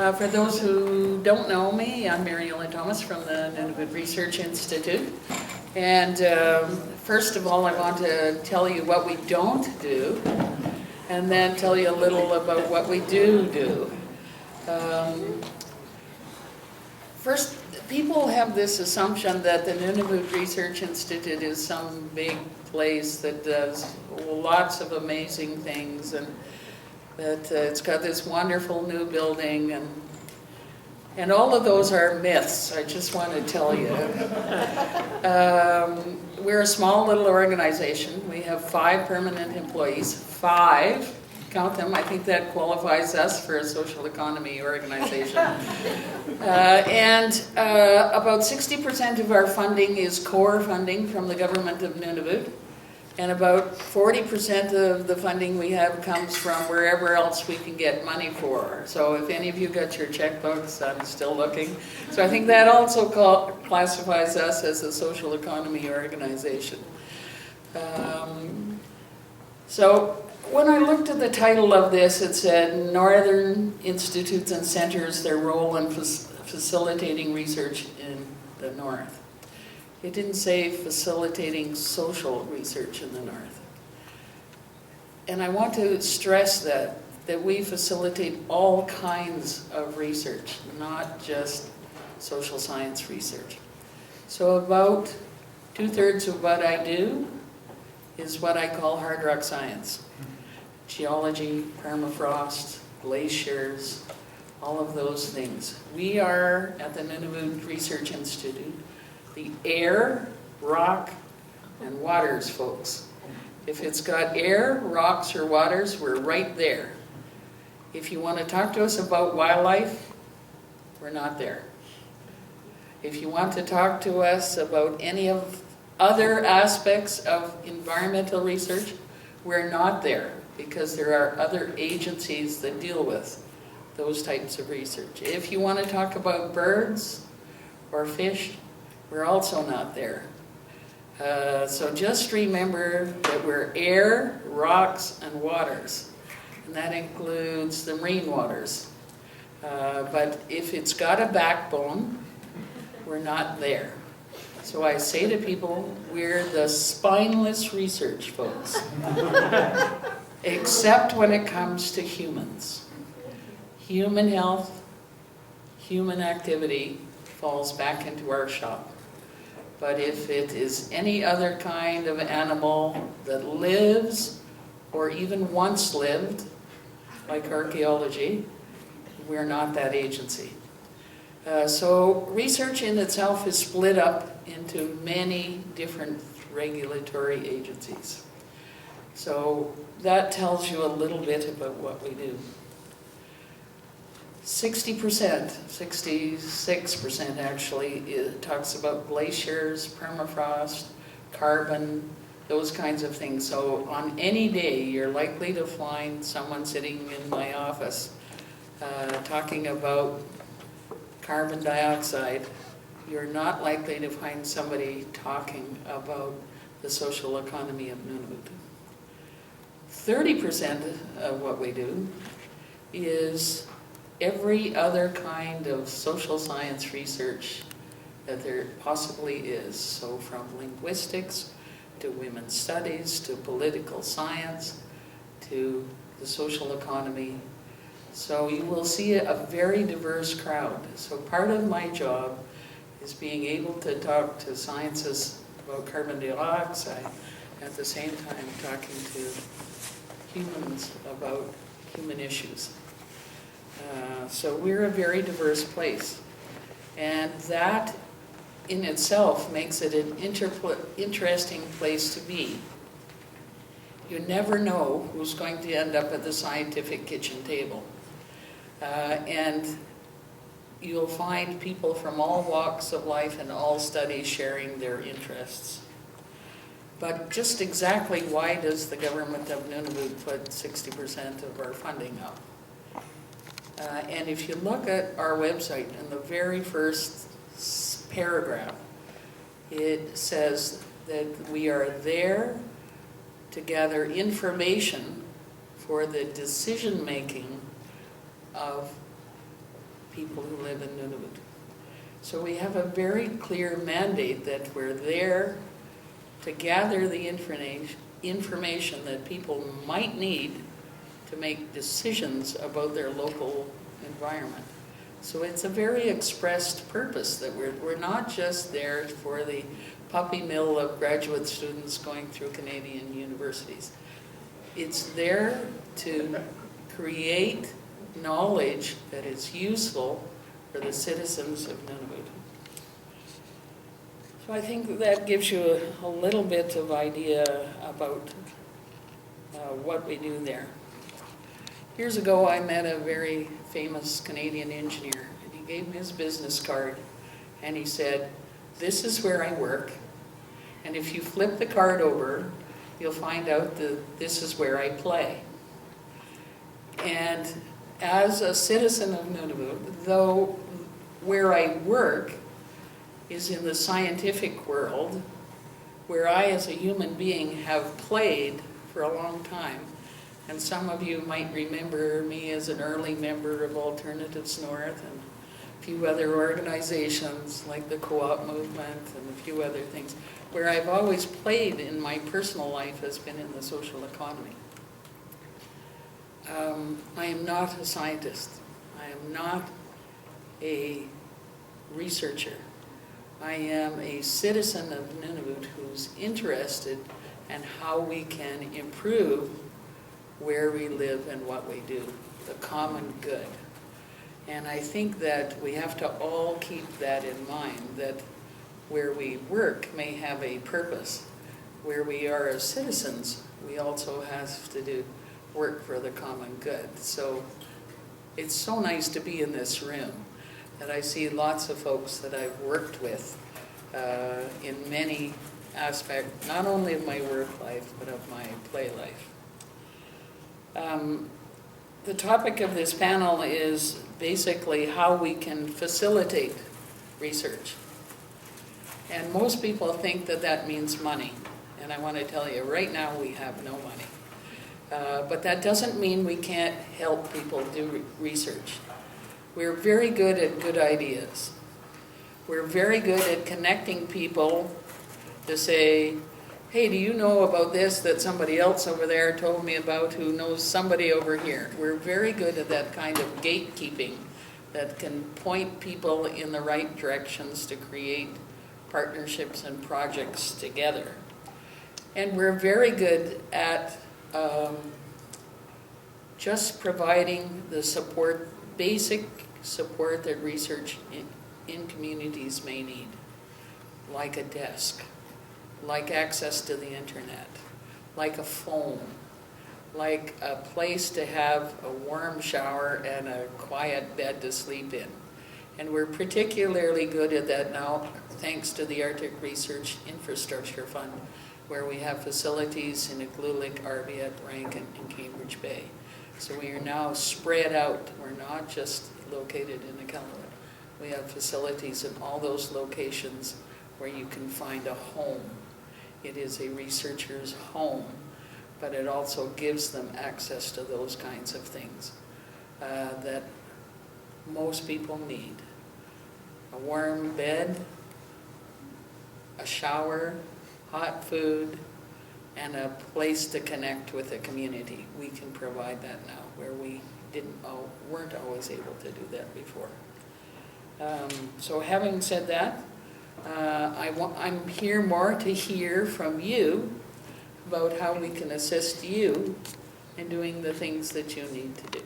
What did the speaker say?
For those who don't know me, I'm Mary-Ellen Thomas from the Nunavut Research Institute. And first of all, I want to tell you what we don't do, and then tell you a little about what we do. First, people have this assumption that the Nunavut Research Institute is some big place that does lots of amazing things, and that it's got this wonderful new building, and all of those are myths, I just want to tell you. We're a small little organization. We have 5 permanent employees. 5, count them, I think that qualifies us for a social economy organization. And about 60% of our funding is core funding from the government of Nunavut. And about 40% of the funding we have comes from wherever else we can get money for. So if any of you got your checkbooks, I'm still looking. So I think that also classifies us as a social economy organization. So when I looked at the title of this, it said Northern Institutes and Centers, their role in facilitating research in the North. It didn't say facilitating social research in the North. And I want to stress that we facilitate all kinds of research, not just social science research. So about 2/3 of what I do is what I call hard rock science. Geology, permafrost, glaciers, all of those things. We are, at the Nunavut Research Institute, the air, rock, and waters folks. If it's got air, rocks, or waters, we're right there. If you want to talk to us about wildlife, we're not there. If you want to talk to us about any of other aspects of environmental research, we're not there, because there are other agencies that deal with those types of research. If you want to talk about birds or fish, we're also not there. So just remember that we're air, rocks, and waters. And that includes the marine waters. But if it's got a backbone, we're not there. So I say to people, we're the spineless research folks. Except when it comes to humans. Human health, human activity falls back into our shop. But if it is any other kind of animal that lives, or even once lived, like archaeology, we're not that agency. So research in itself is split up into many different regulatory agencies. So that tells you a little bit about what we do. 60%, 66% actually, it talks about glaciers, permafrost, carbon, those kinds of things. So on any day, you're likely to find someone sitting in my office talking about carbon dioxide. You're not likely to find somebody talking about the social economy of Nunavut. 30% of what we do is every other kind of social science research that there possibly is. So from linguistics to women's studies to political science to the social economy. So you will see a very diverse crowd. So part of my job is being able to talk to scientists about carbon dioxide, at the same time talking to humans about human issues. So we're a very diverse place, and that in itself makes it an interesting place to be. You never know who's going to end up at the scientific kitchen table. And you'll find people from all walks of life and all studies sharing their interests. But just exactly why does the government of Nunavut put 60% of our funding up? And if you look at our website, in the very first paragraph, it says that we are there to gather information for the decision-making of people who live in Nunavut. So we have a very clear mandate that we're there to gather the information that people might need to make decisions about their local environment. So it's a very expressed purpose that we're not just there for the puppy mill of graduate students going through Canadian universities. It's there to create knowledge that is useful for the citizens of Nunavut. So I think that gives you a little bit of idea about what we do there. Years ago, I met a very famous Canadian engineer, and he gave me his business card, and he said, "This is where I work, and if you flip the card over, you'll find out that this is where I play." And as a citizen of Nunavut, though where I work is in the scientific world, where I as a human being have played for a long time, and some of you might remember me as an early member of Alternatives North and a few other organizations like the co-op movement and a few other things. Where I've always played in my personal life has been in the social economy. I am not a scientist. I am not a researcher. I am a citizen of Nunavut who's interested in how we can improve where we live and what we do, the common good. And I think that we have to all keep that in mind, that where we work may have a purpose. Where we are as citizens, we also have to do work for the common good. So it's so nice to be in this room, that I see lots of folks that I've worked with in many aspects, not only of my work life, but of my play life. The topic of this panel is basically how we can facilitate research. And most people think that that means money. And I want to tell you, right now we have no money. But that doesn't mean we can't help people do research. We're very good at good ideas. We're very good at connecting people to say, hey, do you know about this that somebody else over there told me about who knows somebody over here? We're very good at that kind of gatekeeping that can point people in the right directions to create partnerships and projects together. And we're very good at just providing the support, basic support that research in communities may need, like a desk, like access to the internet, like a phone, like a place to have a warm shower and a quiet bed to sleep in. And we're particularly good at that now, thanks to the Arctic Research Infrastructure Fund, where we have facilities in Iqaluit, Arviat, Rankin, and Cambridge Bay. So we are now spread out. We're not just located in Iqaluit. We have facilities in all those locations where you can find a home. It is a researcher's home, but it also gives them access to those kinds of things that most people need. A warm bed, a shower, hot food, and a place to connect with the community. We can provide that now, where we weren't always able to do that before. So having said that, I'm here more to hear from you about how we can assist you in doing the things that you need to do.